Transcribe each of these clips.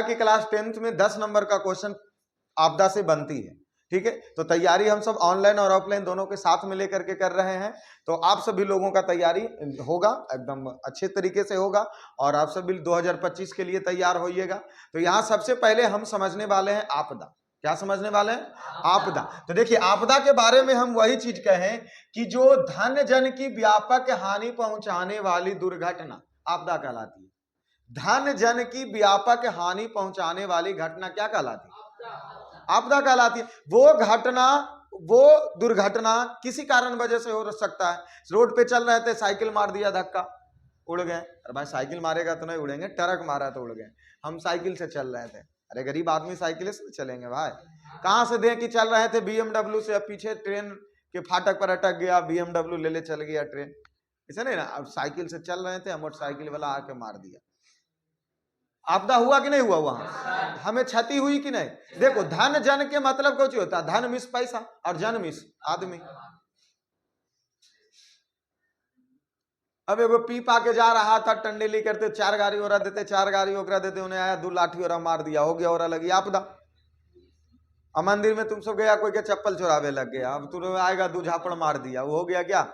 कि class 10th में 10 number का क्वेश्चन आपदा से बनती है, ठीक है। तो तैयारी हम सब ऑनलाइन और ऑफलाइन दोनों के साथ में लेकर के कर रहे हैं। तो आप सभी लोगों का तैयारी होगा, एकदम अच्छे तरीके से होगा और आप सभी 2025 के लिए तैयार होइएगा। तो यहाँ सबसे पहले हम समझने वाले हैं आपदा। क्या समझने वाले हैं? आपदा। तो देखिए, आपदा के बारे में हम वही चीज कहें कि जो धन जन की व्यापक हानि पहुंचाने वाली दुर्घटना आपदा कहलाती है। धन जन की व्यापक हानि पहुंचाने वाली घटना क्या कहलाती है? आपदा कहलाती है। वो दुर्घटना किसी कारण वजह से हो सकता है। रोड पे चल रहे थे, साइकिल मार दिया, धक्का, उड़ गए। अरे भाई, साइकिल मारेगा तो नहीं उड़ेंगे, ट्रक मारा तो उड़ गए। हम साइकिल से चल रहे थे, अरे गरीब आदमी साइकिल से चलेंगे भाई? कहां से दें कि चल रहे थे BMW से, अब पीछे ट्रेन के फाटक पर अटक गया, BMW ले चल गया ट्रेन, ऐसा नहीं ना। अब साइकिल से चल रहे थे, मोटरसाइकिल वाला आके मार दिया। आपदा हुआ कि नहीं हुआ? वहां हमें क्षति हुई कि नहीं? देखो, धन जन के मतलब कुछ होता है, धन मिस पैसा और जन मिस आदमी। अब एगो पी पा के जा रहा था, टंडेली करते, 4 गाड़ी ओरा देते, 4 गाड़ी ओकरा देते, उन्हें आया 2 लाठी ओरा मार दिया, हो गया ओरा लगी आपदा। अब मंदिर में तुम सब गया, कोई के चप्पल चुरावे लग गया, अब तुम आएगा 2 झापड़ मार दिया, वो हो गया क्या?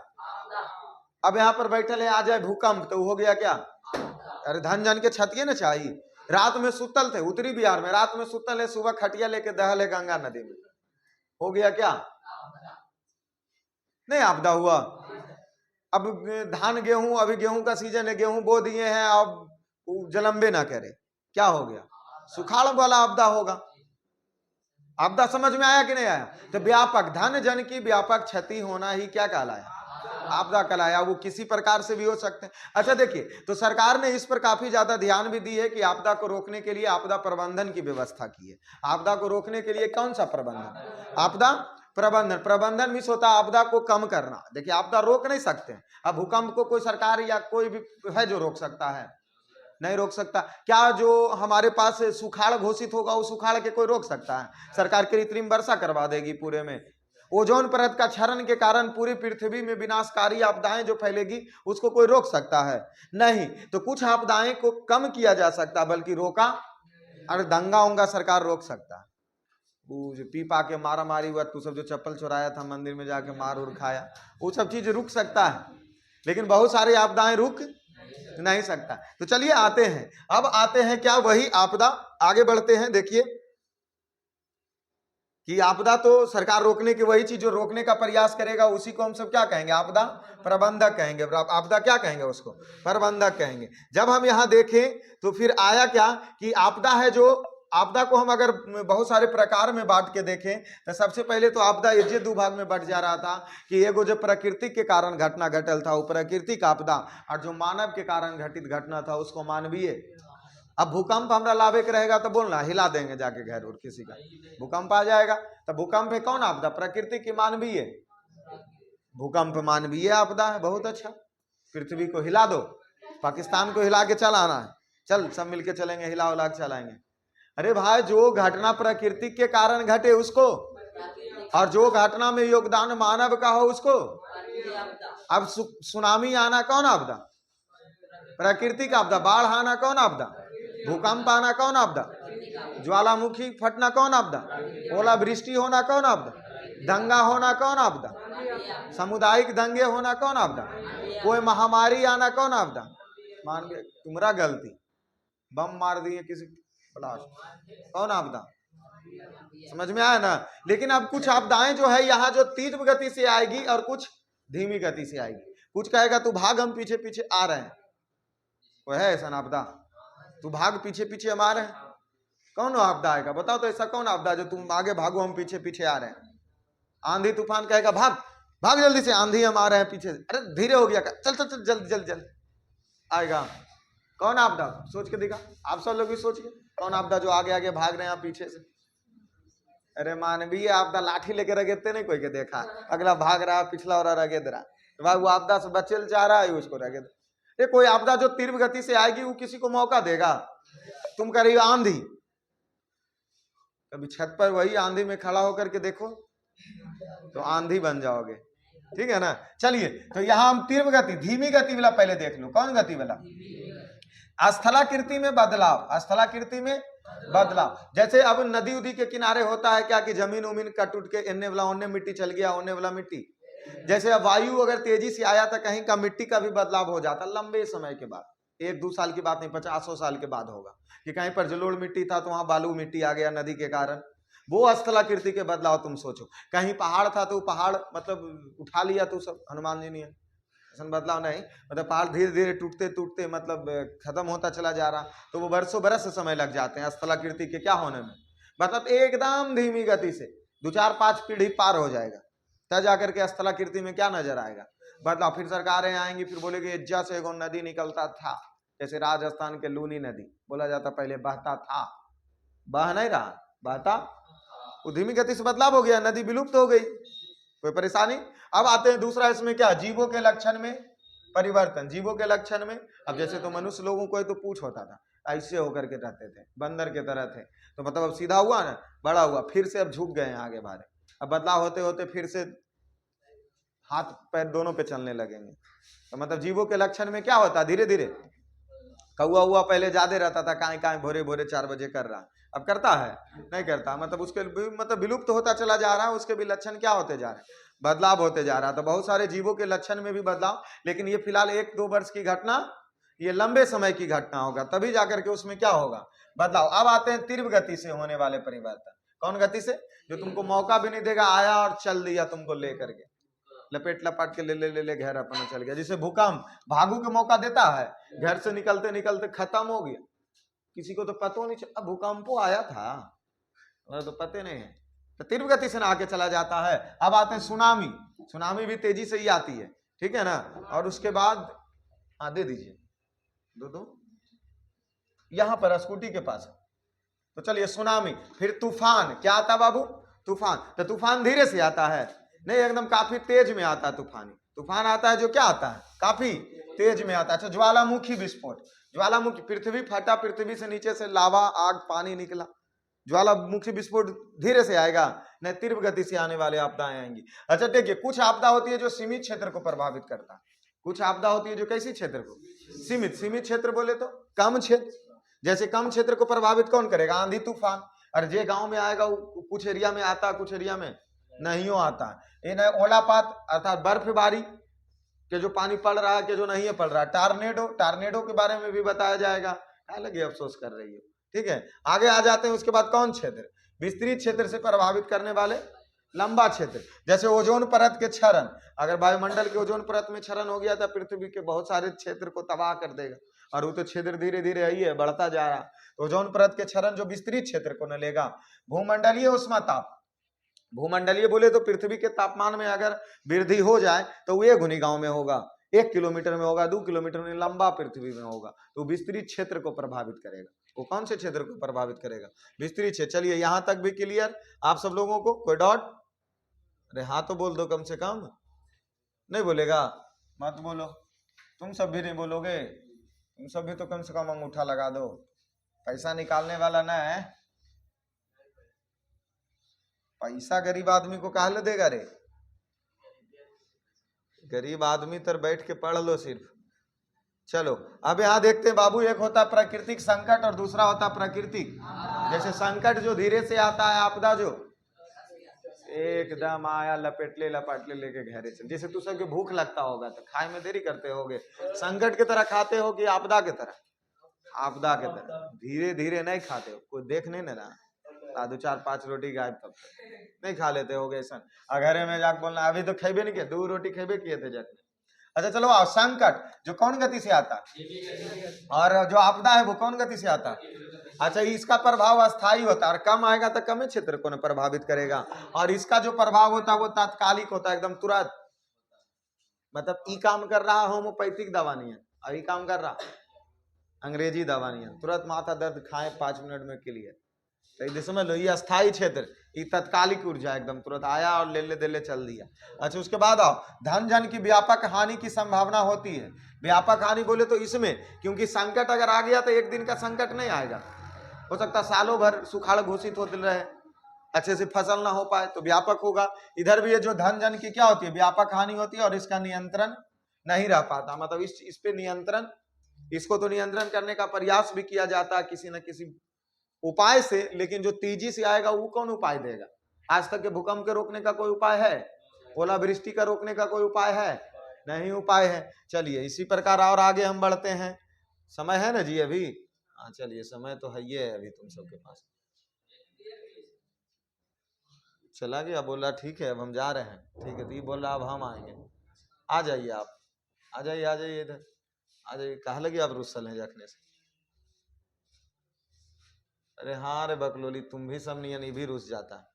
अब यहाँ पर बैठल है, आ जाए भूकंप, तो हो गया क्या? अरे धन जन के क्षति न चाहिए। रात में सुतल थे उत्तरी बिहार में, रात में सुतल है, सुबह खटिया लेके दहल है गंगा नदी में, हो गया क्या? नहीं आपदा हुआ। अब धान गेहूं, अभी गेहूं का सीजन है, गेहूं बो दिए हैं, अब जलम्बे ना करे, क्या हो गया? सुखाड़ वाला आपदा होगा। आपदा समझ में आया कि नहीं आया? तो व्यापक धन जन की व्यापक क्षति होना ही क्या कहलाया? आपदा कहलाया। वो किसी प्रकार से भी हो सकते हैं। अच्छा देखिए, तो सरकार ने इस पर काफी ज्यादा ध्यान भी दी है कि आपदा को रोकने के लिए आपदा प्रबंधन की व्यवस्था की है। आपदा को रोकने के लिए कौन सा प्रबंधन? आपदा प्रबंधन। प्रबंधन मीन्स होता है आपदा को कम करना। देखिए, आपदा रोक नहीं सकते। अब भूकंप को कोई सरकार या कोई भी है जो रोक सकता है? नहीं रोक सकता। क्या जो हमारे पास सुखाड़ घोषित होगा, उस सुखाड़ के कोई रोक सकता है? सरकार कृत्रिम वर्षा करवा देगी पूरे में। ओजोन परत का क्षरण के कारण पूरी पृथ्वी में विनाशकारी आपदाएं जो फैलेगी, उसको कोई रोक सकता है? नहीं। तो कुछ आपदाएं को कम किया जा सकता, बल्कि रोका। अरे दंगा उंगा सरकार रोक सकता है। वो जो पी पा के मारा मारी हुआ, तू सब जो चप्पल चुराया था मंदिर में जाके मार उड़ खाया, वो सब चीज रुक सकता है, लेकिन बहुत सारी आपदाएं रुक नहीं सकता। तो चलिए आते हैं, अब आते हैं क्या वही आपदा, आगे बढ़ते हैं। देखिए कि आपदा तो सरकार रोकने की वही चीज जो रोकने का प्रयास करेगा, उसी को हम सब क्या कहेंगे? आपदा प्रबंधक कहेंगे। आपदा क्या कहेंगे? उसको प्रबंधक कहेंगे। जब हम यहाँ देखें तो फिर आया क्या कि आपदा है जो, आपदा को हम अगर बहुत सारे प्रकार में बांट के देखें तो सबसे पहले तो आपदा ये 2 भाग में बट जा रहा था कि एगो जो प्रकृति के कारण घटना घटल था, वो प्राकृतिक आपदा, और जो मानव के कारण घटित घटना था उसको मानवीय। अब भूकंप हमरा लाभे के रहेगा तो बोलना हिला देंगे जाके घर और किसी का, भूकंप आ जाएगा। तो भूकंप है कौन आपदा? प्रकृति की मानवीय। भूकंप मानवीय आपदा है। बहुत अच्छा, पृथ्वी को हिला दो, पाकिस्तान को हिला के चल आना है, चल सब मिलके चलेंगे, हिला उला के चलाएंगे। अरे भाई, जो घटना प्रकृति के कारण घटे उसको, और जो घटना में योगदान मानव का हो उसको। अब सुनामी आना कौन आपदा? प्राकृतिक आपदा। बाढ़ आना कौन आपदा? भूकंप आना कौन आपदा? ज्वालामुखी फटना कौन आपदा? ओलावृष्टि होना कौन आपदा? दंगा होना कौन आपदा? सामुदायिक दंगे होना कौन आपदा? कोई महामारी आना कौन आपदा? मान के तुम्हारा गलती, बम मार दिए किसी, ब्लास्ट, कौन आपदा? समझ में आया ना? लेकिन अब कुछ आपदाएं जो है यहाँ जो तीव्र गति से आएगी और कुछ धीमी गति से आएगी। कुछ कहेगा तू भाग, हम पीछे पीछे आ रहे हैं, वो है ऐसा आपदा। तू भाग, पीछे पीछे हम आ रहे हैं, कौन आपदा आएगा? बताओ तो ऐसा कौन आपदा जो तुम आगे भागो हम पीछे पीछे आ रहे हैं? आंधी तूफान कहेगा भाग भाग जल्दी से, आंधी हम आ रहे हैं पीछे, अरे धीरे हो गया, चल चल चल जल्द जल्द जल्द आएगा। कौन आपदा? सोच के दिखा, आप सब लोग भी सोचिए, कौन आपदा जो आगे आगे भाग रहे हैं पीछे से? अरे मानवीय आपदा, लाठी लेके रगेदते नहीं कोई के देखा, अगला भाग रहा पिछला और रगेद रहा, तो भाई वो आपदा से बचे चाह रहा है, उसको रगेद। ये कोई आपदा जो तीव्र गति से आएगी वो किसी को मौका देगा। तुम कह रही हो आंधी, कभी छत पर वही आंधी में खड़ा होकर के देखो तो आंधी बन जाओगे, ठीक है ना? चलिए, तो यहां हम तीव्र गति, धीमी गति वाला पहले देख लो। कौन गति वाला? स्थलाकृति में बदलाव। स्थलाकृति में बदलाव। जैसे अब नदी उदी के किनारे होता है क्या कि जमीन उमीन कट उठ के इन्ने वाला उन्ने मिट्टी चल गया, उन्ने वाला मिट्टी, जैसे अब वायु अगर तेजी से आया था कहीं का मिट्टी का भी बदलाव हो जाता लंबे समय के बाद, 1-2 साल की बात नहीं, 50 साल के बाद होगा कि कहीं पर जलोढ़ मिट्टी था तो वहां बालू मिट्टी आ गया नदी के कारण, वो स्थलाकृति के बदलाव तुम सोचो। कहीं पहाड़ था तो पहाड़ मतलब उठा लिया तो सब हनुमान जी ने, ऐसा बदलाव नहीं, मतलब पहाड़ धीरे धीरे टूटते टूटते मतलब खत्म होता चला जा रहा, तो वो बरसों बरस समय लग जाते हैं स्थलाकृति के क्या होने में, मतलब एकदम धीमी गति से 2-4-5 पीढ़ी पार हो जाएगा, तब जाकर के स्थलाकृति में क्या नजर आएगा बदलाव। फिर सरकारें आएंगी फिर बोलेगी इज्जा से एगो नदी निकलता था, जैसे राजस्थान के लूनी नदी बोला जाता पहले बहता था, बह नहीं रहा, बहता, वो धीमी गति से बदलाव हो गया, नदी विलुप्त हो गई, कोई परेशानी। अब आते हैं दूसरा, इसमें क्या, जीवों के लक्षण में परिवर्तन। जीवों के लक्षण में, अब जैसे तो मनुष्य लोगों को तो पूछ होता था, ऐसे होकर के रहते थे, बंदर के तरह थे, तो मतलब अब सीधा हुआ ना, बड़ा हुआ, फिर से अब झुक गए हैं आगे बारे, अब बदलाव होते होते फिर से हाथ पैर दोनों पे चलने लगेंगे। तो मतलब जीवों के लक्षण में क्या होता है, धीरे धीरे कौआ हुआ पहले ज्यादा रहता था, काई काई भोरे भोरे 4 बजे कर रहा, अब करता है नहीं करता, मतलब उसके मतलब विलुप्त होता चला जा रहा है, उसके भी लक्षण क्या होते जा रहे हैं, बदलाव होते जा रहा है। तो बहुत सारे जीवों के लक्षण में भी बदलाव, लेकिन ये फिलहाल 1-2 वर्ष की घटना, ये लंबे समय की घटना होगा, तभी जाकर के उसमें क्या होगा बदलाव। अब आते हैं तीव्र गति से होने वाले परिवर्तन। कौन गति से, जो तुमको मौका भी नहीं देगा, आया और चल दिया तुमको लेकर के, लपेट लपाट के ले ले ले ले घर अपना चल गया। जैसे भूकंप भागू के मौका देता है, घर से निकलते निकलते खत्म हो गया, किसी को तो पता नहीं चला भूकंप आया था, तो पते नहीं है, तो तीव्र गति से आके चला जाता है। अब आते हैं सुनामी, सुनामी भी तेजी से ही आती है, ठीक है ना। और उसके बाद दे दीजिए दो यहां पर स्कूटी के पास, तो चलिए सुनामी। फिर तूफान, क्या आता बाबू, तूफान। तो तूफान धीरे से आता है, नहीं एकदम काफी तेज में आता है तूफानी, तूफान आता है जो क्या आता है काफी तेज में आता है। अच्छा, ज्वालामुखी विस्फोट, ज्वालामुखी, पृथ्वी फटा, पृथ्वी से नीचे से लावा आग पानी निकला, ज्वालामुखी विस्फोट धीरे से आएगा, नहीं तीव्र गति से आने वाले आपदाएं आएंगी। अच्छा देखिए, कुछ आपदा होती है जो सीमित क्षेत्र को प्रभावित करता है, कुछ आपदा होती है जो कैसी क्षेत्र को, सीमित, सीमित क्षेत्र बोले तो कम क्षेत्र, जैसे कम क्षेत्र को प्रभावित कौन करेगा, आंधी तूफान। और जे गांव में आएगा कुछ एरिया में आता, कुछ एरिया में नहीं आता है। ये नहीं ओलापात अर्थात बर्फबारी के जो पानी पड़ रहा है, के जो नहीं है पड़ रहा, टार्नेडो, टार्नेडो के बारे में भी बताया जाएगा, क्या लगे अफसोस कर रही हो, ठीक है। आगे आ जाते हैं, उसके बाद कौन क्षेत्र, विस्तृत क्षेत्र से प्रभावित करने वाले लंबा क्षेत्र, जैसे ओजोन परत के क्षरण, अगर वायुमंडल के ओजोन परत में क्षरण हो गया तो पृथ्वी के बहुत सारे क्षेत्र को तबाह कर देगा, और वो तो क्षेत्र धीरे धीरे ही है बढ़ता जा रहा। ओजोन परत के क्षरण जो विस्तृत क्षेत्र को न लेगा। भूमंडलीय उष्माताप, भूमंडलीय बोले तो पृथ्वी के तापमान में अगर वृद्धि हो जाए तो वो 1 गुनी गांव में होगा, 1 किलोमीटर में होगा, 2 किलोमीटर में, लंबा पृथ्वी में होगा, तो विस्तृत क्षेत्र को प्रभावित करेगा। वो कौन से क्षेत्र को प्रभावित करेगा, विस्तृत क्षेत्र। चलिए यहां तक भी क्लियर आप सब लोगों को, कोई डॉट, अरे हाँ तो बोल दो कम से कम, नहीं बोलेगा मत बोलो, तुम सब भी नहीं बोलोगे, तुम सब भी तो कम से कम अंगूठा लगा दो, पैसा निकालने वाला ना है, पैसा गरीब आदमी को कहा देगा रे, गरीब आदमी तर बैठ के पढ़ लो सिर्फ। चलो अब यहाँ देखते हैं बाबू, एक होता प्राकृतिक संकट और दूसरा होता प्राकृतिक। जैसे संकट जो धीरे से आता है, आपदा जो एकदम आया लपेट ले लपाट ले लेके घरे चल, जैसे तू सबके भूख लगता होगा तो खाए में देरी करते होगे, संकट की तरह खाते हो कि आपदा की तरह, आपदा के तरह धीरे धीरे नहीं खाते हो, कोई देख नहीं ना रहा, 2-4-5 रोटी गायब तब नहीं खा लेते हो ऐसा, घरे में जाके बोलना अभी तो खेबे नहीं किए, 2 रोटी खेबे किए थे जाके। अच्छा चलो आओ, संकट जो कौन गति से आता है, और जो आपदा है वो कौन गति से आता है। अच्छा, इसका प्रभाव अस्थायी होता है और कम आएगा तो कम ही क्षेत्र को प्रभावित करेगा, और इसका जो प्रभाव होता है वो तात्कालिक होता है, एकदम तुरंत, मतलब ई काम कर रहा होम्योपैथिक दवा नहीं है, और ई काम कर रहा अंग्रेजी दवा नहीं है, तुरंत माथा दर्द खाए 5 मिनट में क्लियर। तो समझ लो ये अस्थायी क्षेत्र, ये तत्कालिक ऊर्जा, एकदम तुरंत आया और ले ले दे ले चल दिया। अच्छा उसके बाद आओ, धन जन की व्यापक हानि की संभावना होती है। व्यापक हानि बोले तो इसमें, क्योंकि संकट अगर आ गया तो एक दिन का संकट नहीं आएगा, हो सकता सालों भर सुखाड़ घोषित होते रहे, अच्छे से फसल ना हो पाए, तो व्यापक होगा। इधर भी ये जो धन जन की क्या होती है, व्यापक हानि होती है, और इसका नियंत्रण नहीं रह पाता, मतलब इस पे नियंत्रण, इसको तो नियंत्रण करने का प्रयास भी किया जाता है किसी न किसी उपाय से, लेकिन जो तेजी से आएगा वो कौन उपाय देगा? आज तक के भूकंप के रोकने का कोई उपाय है? ओलावृष्टि का रोकने का कोई उपाय है? नहीं उपाय है। चलिए इसी प्रकार और आगे हम बढ़ते हैं। समय है ना जी अभी? हाँ चलिए, समय तो है ही है अभी तुम सबके पास। चला गया, बोला ठीक है अब हम जा रहे हैं। ठीक है, तो ये बोल रहा अब हम आएंगे। आ जाइए आप, आ जाइए इधर आ जाइए। कहा लगे आप रुसल हैं जखने से? अरे हाँ रे बकलोली, तुम भी सब नियन, ये भी रुस जाता है,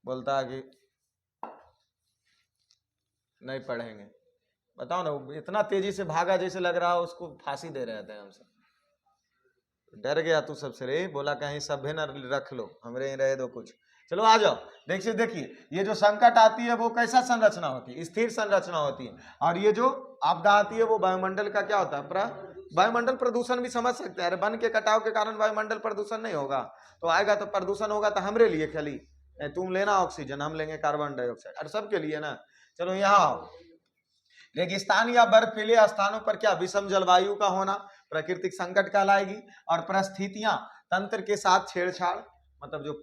बोलता है कि नहीं पढ़ेंगे। बताओ ना, इतना तेजी से भागा जैसे लग रहा हो उसको फांसी दे रहे थे हमसे। डर गया तू सबसे रे, बोला कहीं सभ्य न रख लो, हमरे ही रहे दो कुछ। चलो आ जाओ। देखिए ये जो संकट आती है वो कैसा संरचना होती है? स्थिर संरचना होती है। और ये जो आपदा आती है वो वायुमंडल का क्या होता है? वायुमंडल प्रदूषण भी समझ सकते हैं। वन के कटाव के कारण वायुमंडल प्रदूषण नहीं होगा तो आएगा, तो प्रदूषण होगा तो हमरे लिए खाली, तुम लेना ऑक्सीजन, हम लेंगे कार्बन डाइऑक्साइड, और सबके लिए ना। चलो यहाँ आओ। रेगिस्तान या बर्फीले स्थानों पर क्या विषम जलवायु का होना प्राकृतिक संकट कहलाएगी। और परिस्थितियां तंत्र के साथ छेड़छाड़, मतलब जो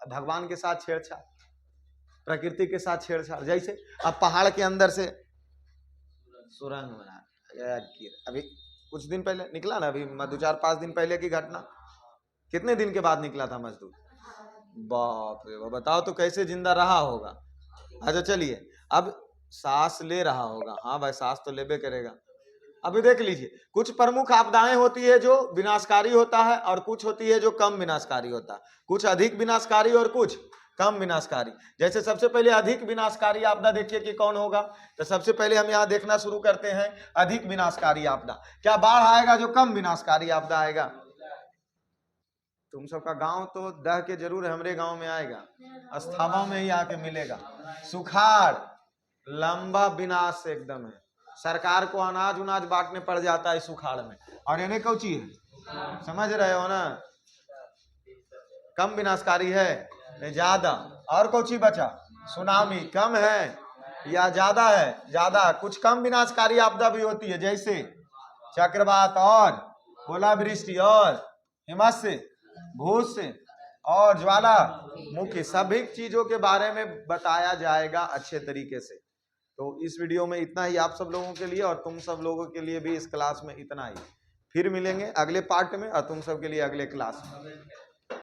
भगवान के साथ छेड़छाड़, प्रकृति के साथ छेड़छाड़। जैसे अब पहाड़ के अंदर से सुरंग बना, अभी कुछ दिन पहले निकला ना, अभी 2-4-5 दिन पहले की घटना। कितने दिन के बाद निकला था मजदूर? बाप रे बाप, बताओ तो कैसे जिंदा रहा होगा। अच्छा चलिए, अब सांस ले रहा होगा। हाँ भाई, सांस तो लेबे करेगा। अभी देख लीजिए, कुछ प्रमुख आपदाएं होती है जो विनाशकारी होता है और कुछ होती है जो कम विनाशकारी होता है। कुछ अधिक विनाशकारी और कुछ कम विनाशकारी। जैसे सबसे पहले अधिक विनाशकारी आपदा देखिए कि कौन होगा। तो सबसे पहले हम यहाँ देखना शुरू करते हैं अधिक विनाशकारी आपदा। क्या बाढ़ आएगा जो कम विनाशकारी आपदा आएगा? तुम सबका गांव तो दह के जरूर हमरे गांव में आएगा, अस्थावां में ही आके मिलेगा। सुखाड़ लंबा विनाश एकदम है, सरकार को अनाज उनाज बांटने पड़ जाता है सुखाड़ में। और इन्हें कौची है, समझ रहे हो ना? कम विनाशकारी है नहीं ज्यादा। और कौची बचा? सुनामी कम है या ज्यादा है? ज्यादा। कुछ कम विनाशकारी आपदा भी होती है जैसे चक्रवात और ओलावृष्टि और हिमस्य, भूस्य और ज्वालामुखी, सभी चीजों के बारे में बताया जाएगा अच्छे तरीके से। तो इस वीडियो में इतना ही आप सब लोगों के लिए, और तुम सब लोगों के लिए भी इस क्लास में इतना ही। फिर मिलेंगे अगले पार्ट में और तुम सब के लिए अगले क्लास में।